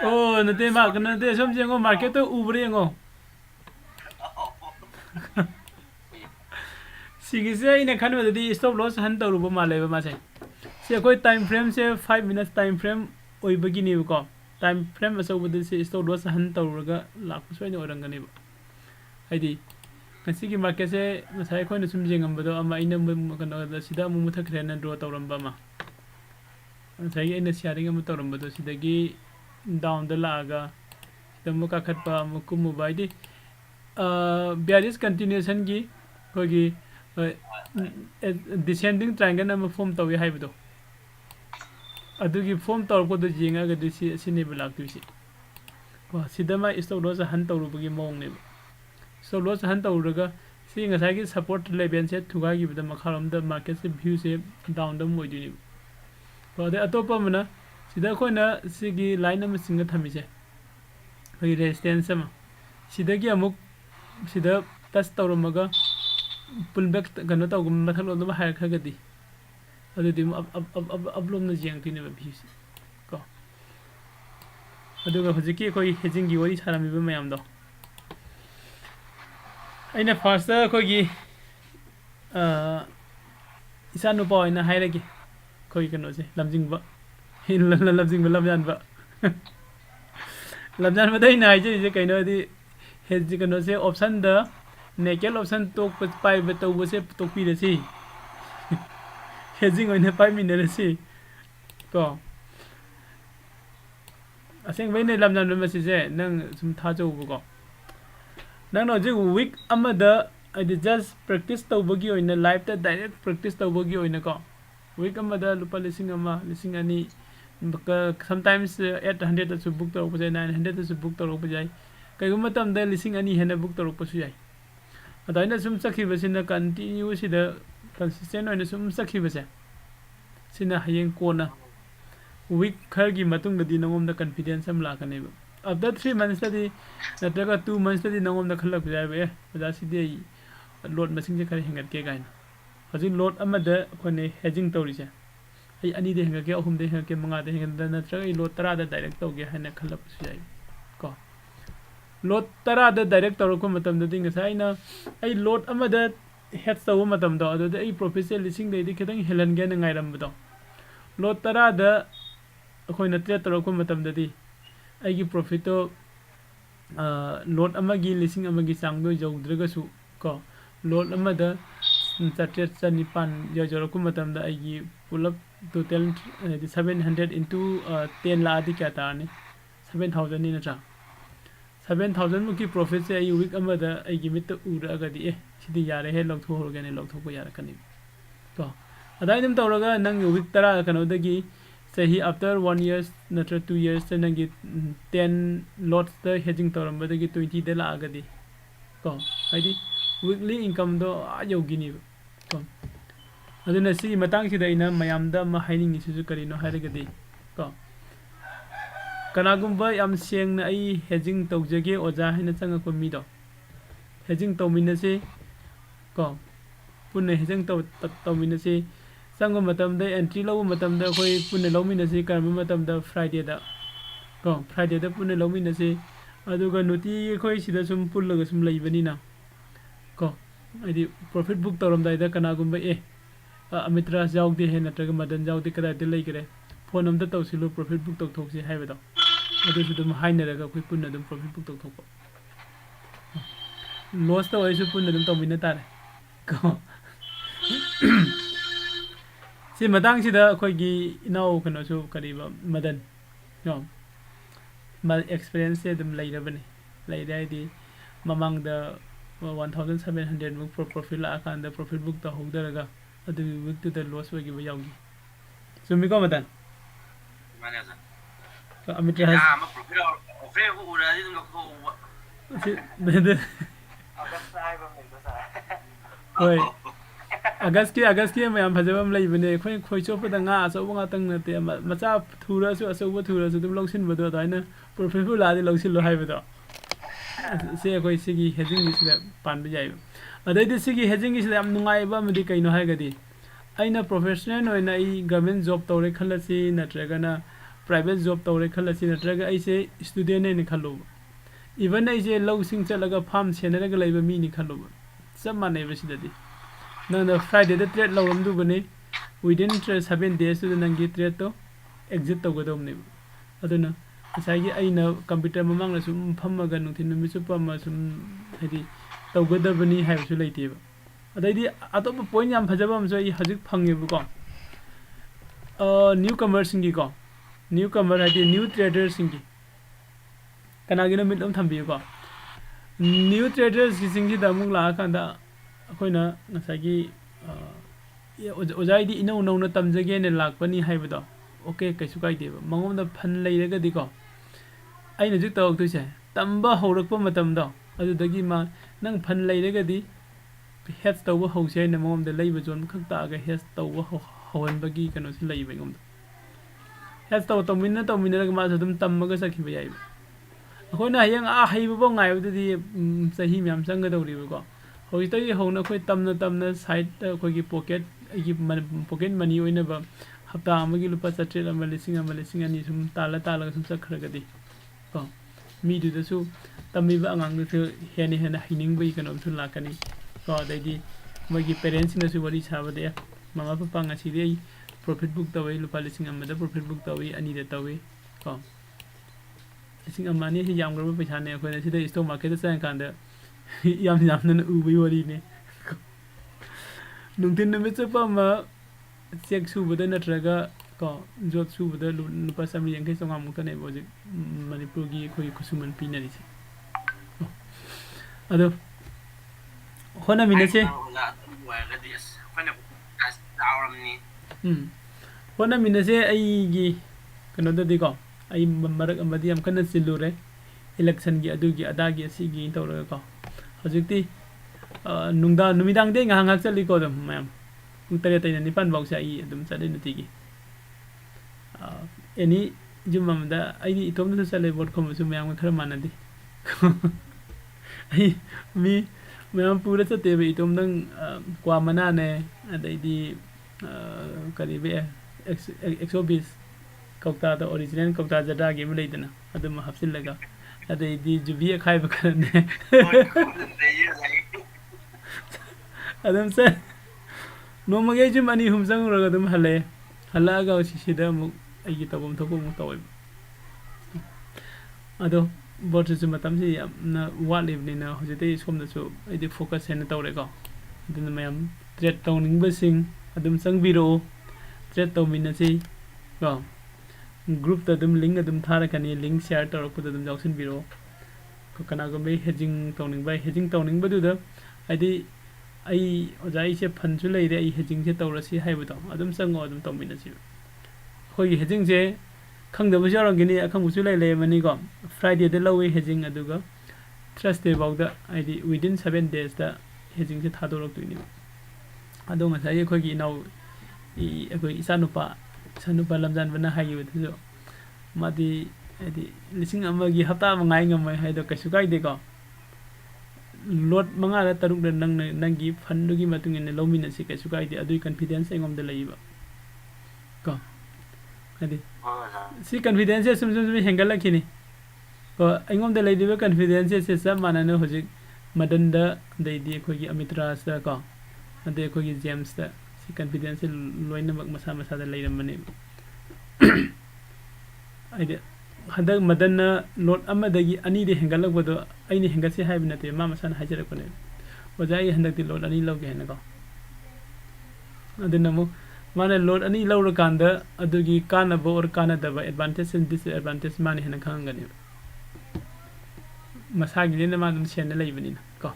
Oh, nanti mak nanti som jengo market tu ubre jengo. Sigi se ine khanu dadi stop loss han taru ba male ba ma se. Se koi time frame se 5 minutes time frame oi bagi ni ko. Time frame asau badi se stop loss han taru ga lak soi ni orang gani ba. Haidi kasi ki market se masai koi na sum jengam bado ama ina kana da sida mu muthak rena draw tawram ba ma. Masai ina sharing am tawram bado sidagi down the laga the muka khatpa mukumu baidi bearish continuation gi hogi descending triangle am form tawi haibdo adugi form taw ko do jinga ga disi sini blak tu si ko sidama stop loss han taw rugi mong ne stop loss han taw ruga si nga sai gi support level se thuga gi bda makharam da market se view se down da moi dini ko de atopa mana sida koina sigi line am singa thamise hoi resistance ma sida gi amuk sida touch tawramaga pullback gano taw gum mathalo do ha kha gadi adu dim ablom na jeng tine ba bhi ko adu ga hojiki koi hedging gi wari sarami ba mayam do aina first ko gi isanu pa ina hairagi koi kano se lamjing ba lamjing ba lamjan ba lamjan ba dai nai je kai no di hedge kano se option da naked option tok pai ba to se tok pi de si hedging oina pai min de si ko aseng bai ne lamjan ba si se nang sum tha jo bu ko nang no je week amada I just practice to bagi oina live ta direct practice to bagi oina ko week amada lupa lising ama lising ani sometimes 800 to book to 900 to book to jai kai gum tam da lising ani hena book to pasu jai adaina sum sakhi basina continue sida consistent oina sum sakhi base sina hayeng kona week khar gi matung da di nangom da confidence am la kanai after 3 months da di natraga 2 months da di nangom da khalak jai be da sidi load masing je khari hengat ke gain hajin load amada khone hedging tawri ai ani de hanga ke ahum de hanga ke manga de hanga na tra ai lot tara da direct to ge hana khalap su jai ko lot tara da direct to ko matam da ding sai na ai lot ama da head to matam da da ai professor lising de khadang helan ge na ngai ram do lot tara da khoi na tre to ko matam da di ai gi profit to lot ama gi lising ama gi sang do jawdra su ko lot ama da chatret chanipan yo ko matam da ai gi pull up total 700 into 10 la adi kya ta ne 7000 ni na cha 7000 mu ki profit se ai week amada ai gi mit ura ga di sidi yare he lok tho ga ne lok tho ko yar kan ni to adai nim to ga nang week tara kano da gi sahi after 1 years natra 2 years se nang gi 10 lots the hedging to ram da gi 20 de la ga di ko ai di weekly income do a yo gi ni ko aduna si matang si daina mayam da ma haining ni su karino hairagadi ko kanagumba yam seng na ai hedging tawjage oja hina changa ko mi do hedging tawmina se ko punne hedging tawmina se sango matam da entry law matam da khoi punne lawmina se karma matam da friday da ko friday da punne lawmina se aduga nuti khoi sida sum pullaga sum leibani na ko adi profit book tawram dai da kanagumba amitra jaw de he natraga madan jaw de kada de leigre phone am da tawsilu profit book tok thok si haibado adu su dum hainara ga khoi punna dum profit book tok thok loss to aisu punna dum tawmina tare ko si madang si da khoi gi inau kano su kariba madan no mal experience se dum leira bane leira di mamang da 1700 book profit la akan da profit book ta hogdaraga adu week to the loss wagi ba yawgi sumi ko matan mane sa ko amitra has ma profit ko ura di dum ko si bede sai ba me sa oi Agas ki mayam phajabam lei bane khoi chop da nga so nga tang na te macha thura su aso ba thura su dum loksin bodo daina profit la di loksin lo hai bodo se khoi sigi hedging ni sida pan ba jai adai de sigi hedging is am nungai ba mudi kaino hai gadi aina professional oina I government job tore khalasi natraga na private job तौरे खलसी नत्रगा ऐसे student ने खलो even ऐसे लौ सिंग चलगा farm सेनरगा लेबा मी नि खलो सब माने बसिददी नंग फ्राइडे द ट्रेड लौरम दुबने विदिन 7 days to नंगी ट्रेड तो एग्जिट तौगदोमने अदुना साइगी आइना कंप्यूटर ममांगना सुम फम्मगा नुथिन नुमि सुपमा सुम हदि तौगदबनी हाइबसु लेइतेबा अदैदि अतोप पॉइंट याम फजबा हमसो इ हजिक फंगेबको न्यू कमर सिंगी को न्यू कमर हदि न्यू ट्रेडर सिंगी कनागिना मिदम थंबिको न्यू ट्रेडर सिंगी दमुक ला कांदा अखोइना नसागी ओजाइदि इनौ नौना तमजगे ने लाकपनी हाइबदो ओके कैसु काइदेबा मंगोमदा फन लेरगदिको आइना जिक तौक्तुसे तंबा हौरकपा मतमदो अदुदगी मा नंग फन लेरगदि हेड तौबा हौसे ने मंगोमदा लेइबा जोन खक्तागा हेड तौबा हौहनबगी कनोसि लेइबा ngomda हेड तौ तौमिनरग मा सदुम तममगा सखिबा याइबा अखोइना हयंग आ हाइबा ngaibदि सही म्याम संगदौरिबको होइतै हौना खोइ तमना साइड खोइगी पॉकेट पॉकेट मनी ओइनबा हप्ता अमगी लुपा चट्रेल अमा लिसिंग अनि सुम ताला सुम चखरगदि को मीदुदसु तमिबा अंगांगदसु हेने हाइनिंगबै कनोमसु लाकनी को दैदि मगी पेरेंट्स नसु वरी साबदे मामा पापा ngasiदि प्रॉफिट बुक तवै लुपा लिसिंग अमदा प्रॉफिट बुक तवै अनि दे तवै को लिसिंग अमानि हि यामग्रबा पैसा ने अखोइना सिदा स्टॉक मार्केट दा चांग कांदा यामना उबै वरी ने नुंथिन नुमित चपमा चेक सुबदा नत्रगा को जॉब सुबदा लुपा सामि यंखे चंगा मुक्तने बोजि मणिपुर की खोइ खुसुमन पिनरिसे अदो होना मिनसे होना मिनसे आइगी कनोददि को आई मरक अमदि यम कन सिलुरे इलेक्शन की अदुगी अदागी असिगी तौरगा को हजिक्ति नुंदा नुमिदांग दे ngahang chali ko dum mayam pung 8-9 baw sa I adum chale nutigi any jumamda ai itom na chale bot khom su mayam khara manadi ai mi mayam pura chate be itom nang kwa mana ne adai di kari be 120 kokta da original kokta jada ge me leidana adum hapsil laga adai di jubi khai ba karne adam se नोमगे जुम अनि हुमजंग रग दम हले हलागा सिसिदा मु आइगी तबम थको मु तवै अदो boat जु मतम सि न वालिबनि न हजिते सोम दसु आइदि फोकस हेन तवरे को दिन मयम ट्रेड तौनिंग बसिंग अदम संग बिरो ट्रेड तौमिनसि को ग्रुप त दम लिंक अदम थारा कनी लिंक शेयर तौर को दम जॉक्सन बिरो को कना गो बे हेजिंग तौनिंग बदु द आइदि आई ओजाई से फनसु लेरे आई हेजिंग से तौरसी हाइबदो अदम संगो अदम तौमिनसि खोइ हेजिंग से खंगदबु जरंगिनी अखंगुसु लेले मनी को फ्राइडे दे लवे हेजिंग अदुगा थर्सडे बाउदा आइदि विदिन 7 days दा हेजिंग से थादोरक्तुनि अदो ngसाइ खोइ नाउ इ अखोइ इसानुपा लमजान बना हाइबदु मादि आइदि लिसिंग अमगी हप्ता मंगाइ ngमै हाइदो कैसु काइदे को लोड मंगा तरुक नंगी फंडुगी मतुंग ने लोमिन से कैसु काइदे अदुई कॉन्फिडेंस एंगम दे लइबा को आदि सी कॉन्फिडेंस सुम हेंगल लखिनी को एंगम दे लइदिबा कॉन्फिडेंस से सब मानने होजिक मदन द दैदि खोगी अमितराज द को अदे खोगी जेम्स द सी कॉन्फिडेंस लोइनमक मसा द लइरमने आइदे हदक मदन लोड अमदगी अनि दे हेंगलकबदो आइनि हेंगसे हाइब नते मा मसान हाजरकने ओजाई हंदकति लोड अनि लौगे हेनको अदनमु माने लोड अनि लौर कांदा अदुगी कानबो और कानदबा एडवांटेज एंड डिसएडवांटेज माने हेन खांगनी मसागी ने मा दम सेन लेइबनिना को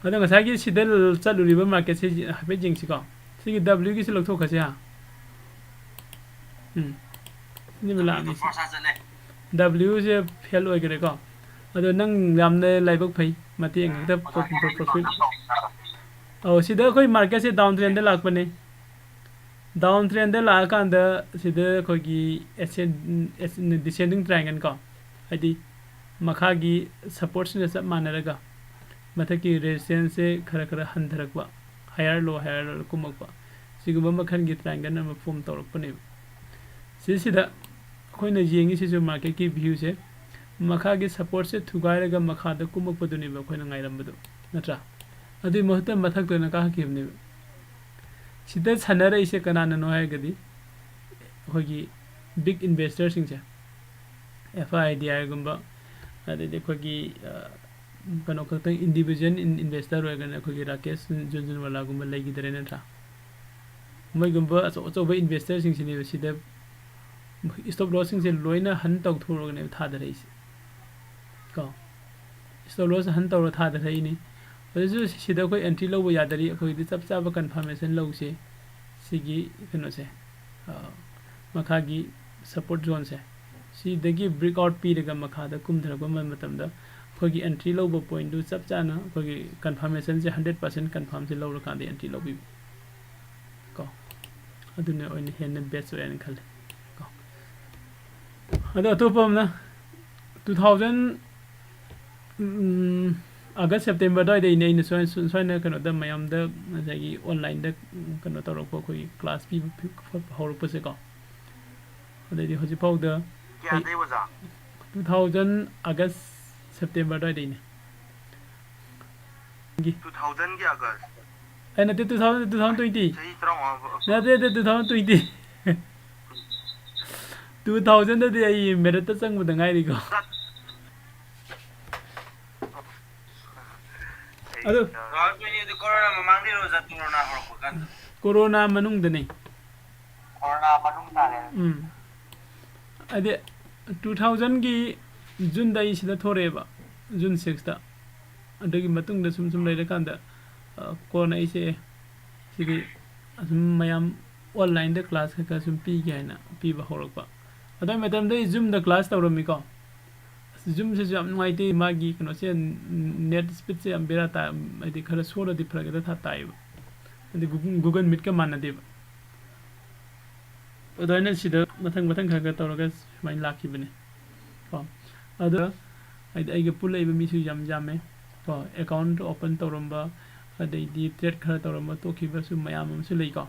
अदो ngसागी सिदल चलुरिबा मार्केट से हाबे जिंगसि को सिगी W की से लखथोखसे हा नि मला नि W से फेल होय गरे को अदो नंग यामने लाइबक फै मते ngta प्रॉफिट औ सिदा कोई मार्केट से डाउन ट्रेंड लाकपने डाउन ट्रेंड लाकांदा सिदा कोगी डिसेंडिंग ट्रायंगल को आदि मखागी सपोर्ट्स ने सब मानरगा मथकी रेजिस्टेंस से खरा हंधरकबा हायर लो कुमकबा सिगुबा मखन गी ट्रायंगल न फॉर्म तौरकपने सिदा ꯑꯩꯈꯣꯏꯅ ꯌꯦꯡꯉꯤꯁꯤꯁꯨ ꯃꯥꯔꯀꯦꯠꯀꯤ ꯚ꯭ꯌꯨꯁꯦ ꯃꯈꯥꯒꯤ ꯁꯞꯄꯣꯔꯠꯁꯦ ꯊꯨꯒꯥꯏꯔꯒ ꯃꯈꯥꯗ ꯀꯨꯝꯃꯛꯄꯗꯨꯅꯦꯕ ꯑꯩꯈꯣꯏꯅ ꯉꯥꯏꯔꯝꯕꯗꯣ ꯅꯠꯇ꯭ꯔꯥ ꯑꯗꯨꯒꯤ ꯃꯍꯨꯠꯇ ꯃꯊꯛꯇ ꯑꯣꯏꯅ ꯀꯥꯈꯠꯈꯤꯕꯅꯦꯕ ꯁꯤꯗ ꯁꯥꯟꯅꯔꯛꯏꯁꯦ ꯀꯅꯥꯅꯅꯣ ꯍꯥꯏꯔꯒꯗꯤ ꯑꯩꯈꯣꯏꯒꯤ ꯕꯤग ꯏꯟꯚꯦꯁꯇꯔꯁꯤꯡꯁꯦ ꯑꯦꯐ ꯑꯥꯏ ꯗꯤ ꯑꯥꯏꯒꯨꯝꯕ ꯑꯗꯩꯗꯤ ꯑꯩꯈꯣꯏꯒꯤ ꯀꯩꯅꯣ ꯈꯛꯇꯪ ꯏꯟꯗꯤꯕꯤꯖꯨꯋꯦꯜ ꯏꯟꯚꯦꯁꯇꯔ ꯑꯣꯏꯔꯒꯅ ꯑꯩꯈꯣꯏꯒꯤ ꯔꯥꯀꯦꯁ ꯖꯨꯟꯖꯨꯟꯋꯥꯂꯥꯒꯨꯝꯕ ꯂꯩꯈꯤꯗ꯭ꯔꯦ ꯅꯠꯇ꯭ꯔꯥ ꯃꯣꯏꯒꯨꯝꯕ ꯑꯆꯧ ꯑꯆꯧꯕ ꯏꯟꯚꯦꯁꯇꯔꯁꯤꯡꯁꯤꯅꯦꯕ ꯁꯤꯗ ꯏꯁꯇꯣꯞ ꯂꯣꯁꯁꯤꯡꯁꯦ ꯂꯣꯏꯅ ꯍꯟ ꯇꯧꯊꯣꯛꯑꯒꯅꯦꯕ ꯊꯥꯗꯔꯛꯏꯁꯦ ꯀꯣ ꯏꯁꯇꯣꯞ ꯂꯣꯁ ꯍꯟ ꯇꯧꯔ ꯊꯥꯗꯔꯛꯏꯅꯤ ꯑꯗꯨꯁꯨ ꯁꯤꯗ ꯑꯩꯈꯣꯏ ꯑꯦꯟꯇ꯭री ꯂꯧꯕ ꯌꯥꯗꯔꯤ ꯑꯩꯈꯣꯏꯒꯤꯗꯤ ꯆꯞ ꯆꯥꯕ ꯀꯟꯐꯥꯔꯃꯦꯁꯟ ꯂꯧꯁꯦ ꯁꯤꯒꯤ ꯀꯩꯅꯣꯁꯦ ꯃꯈꯥꯒꯤ ꯁꯞꯄꯣꯔꯠ ꯖꯣꯟꯁꯦ ꯁꯤꯗꯒꯤ ꯕ꯭ꯔꯦꯛ ꯑꯥꯎꯠ ꯄꯤꯔꯒ ꯃꯈꯥꯗ ꯀꯨꯝꯊꯔꯛꯄ ꯃꯇꯝꯗ ꯑꯩꯈꯣꯏꯒꯤ ꯑꯦꯟꯇ꯭री ꯂꯧꯕ ꯄꯣꯏꯟꯠꯗꯨ ꯆꯞ ꯆꯥꯅ ꯑꯩꯈꯣꯏꯒꯤ ꯀꯟꯐꯥꯔꯃꯦꯁꯟꯁꯦ 100% ꯀꯟꯐꯥꯔꯝꯁꯦ ꯂꯧꯔꯀꯥꯟꯗ ꯑꯦꯟꯇ꯭री ꯂꯧꯕꯤꯕ ꯀꯣ ꯑꯗꯨꯅ ꯑꯣꯏꯅ ꯍꯦꯟꯅ ꯕꯦꯁ ꯑꯣꯏꯅ ꯈꯜꯂꯤ ꯀꯣ ꯑꯗꯣ ꯑꯇꯣꯞꯄ ꯑꯃꯅ 2000 ꯑꯥꯒꯁ ꯁꯦꯞꯇꯦꯝꯕꯔ ꯑꯗꯨꯋꯥꯏꯗꯩꯅꯦ ꯑꯩꯅ ꯁꯣꯏꯅ ꯀꯩꯅꯣꯗ ꯃꯌꯥꯝꯗ ꯉꯁꯥꯏꯒꯤ ꯑꯣꯟꯂꯥꯏꯟꯗ ꯀꯩꯅꯣ ꯇꯧꯔꯛꯄ ꯑꯩꯈꯣꯏꯒꯤ ꯀ꯭ꯂꯥꯁ ꯄꯤꯕ ꯍꯧꯔꯛꯄꯁꯦ ꯀꯣ ꯑꯗꯩꯗꯤ ꯍꯧꯖꯤꯛꯐꯥꯎꯗ 2000 ꯑꯥꯒꯁ ꯁꯦꯞꯇꯦꯝꯕꯔ ꯑꯗꯨꯋꯥꯏꯗꯩꯅꯦ 2000ꯒꯤ ꯑꯥꯒꯁ ꯑꯩ ꯅꯠꯇꯦ 2020 ꯆꯍꯤ 35 ꯅꯠꯇꯦ 2020 2000ꯗꯗꯤ ꯑꯩ ꯃꯦꯔꯤꯠꯇ ꯆꯪꯕꯗ ꯉꯥꯏꯔꯤꯀꯣ ꯑꯗꯨ ꯀꯣꯔꯣꯅꯥ ꯃꯃꯥꯡꯗꯩꯔꯣ ꯀꯣꯔꯣꯅꯥ ꯍꯧꯔꯛꯄ ꯀꯥꯟꯗ ꯀꯣꯔꯣꯅꯥ ꯃꯅꯨꯡꯗꯅꯦ ꯀꯣꯔꯣꯅꯥ ꯃꯅꯨꯡ ꯇꯥꯔꯦ ꯑꯗꯤ 2000ꯒꯤ ꯖꯨꯟꯗ ꯑꯩ ꯁꯤꯗ ꯊꯣꯔꯛꯑꯦꯕ ꯖꯨꯟ 6ꯇ ꯑꯗꯨꯒꯤ ꯃꯇꯨꯡꯗ ꯁꯨꯝ ꯂꯩꯔꯀꯥꯟꯗ ꯀꯣꯟꯅ ꯑꯩꯁꯦ ꯁꯤꯒꯤ ꯑꯁꯨꯝ ꯃꯌꯥꯝ ꯑꯣꯟꯂꯥꯏꯟꯗ ꯀ꯭ꯂꯥꯁ ꯈꯔ ꯁꯨꯝ ꯄꯤꯒꯦ ꯍꯥꯏꯅ ꯄꯤꯕ ꯍꯧꯔꯛꯄ ꯑꯗꯨꯒꯤ ꯃꯇꯝꯗ ꯑꯩ ꯖꯨꯝꯗ ꯀ꯭ꯂꯥꯁ ꯇꯧꯔꯝꯃꯤꯀꯣ ꯖꯨꯝꯁꯤꯁꯨ ꯌꯥꯝ ꯅꯨꯡꯉꯥꯏꯇꯦ ꯃꯥꯒꯤ ꯀꯩꯅꯣꯁꯦ ꯅꯦꯠ ꯁ꯭ꯄꯤꯠꯁꯦ ꯌꯥꯝ ꯕꯦꯔꯥ ꯇꯥꯏ ꯍꯥꯏꯗꯤ ꯈꯔ ꯁꯣꯜꯂꯗꯤ ꯐꯔꯒꯗ ꯇꯥꯏꯑꯦꯕ ꯍꯥꯏꯗꯤ ꯒꯨꯒꯜ ꯃꯤꯠꯀ ꯃꯥꯟꯅꯗꯦꯕ ꯑꯗꯨꯃꯥꯏꯅ ꯁꯤꯗ ꯃꯊꯪ ꯈꯔ ꯇꯧꯔꯒ ꯁꯨꯃꯥꯏꯅ ꯂꯥꯛꯈꯤꯕꯅꯦ ꯀꯣ ꯑꯗꯨ ꯍꯥꯏꯗꯤ ꯑꯩꯒ ꯄꯨꯜꯂꯛꯏꯕ ꯃꯤꯁꯨ ꯌꯥꯝꯃꯦ ꯀꯣ ꯑꯦꯀꯥꯎꯟꯠ ꯑꯣꯄꯟ ꯇꯧꯔꯝꯕ ꯑꯗꯩꯗꯤ ꯇ꯭ꯔꯦꯗ ꯈꯔ ꯇꯧꯔꯝꯕ ꯇꯣꯛꯈꯤꯕꯁꯨ ꯃꯌꯥꯝ ꯑꯃꯁꯨ ꯂꯩꯀꯣ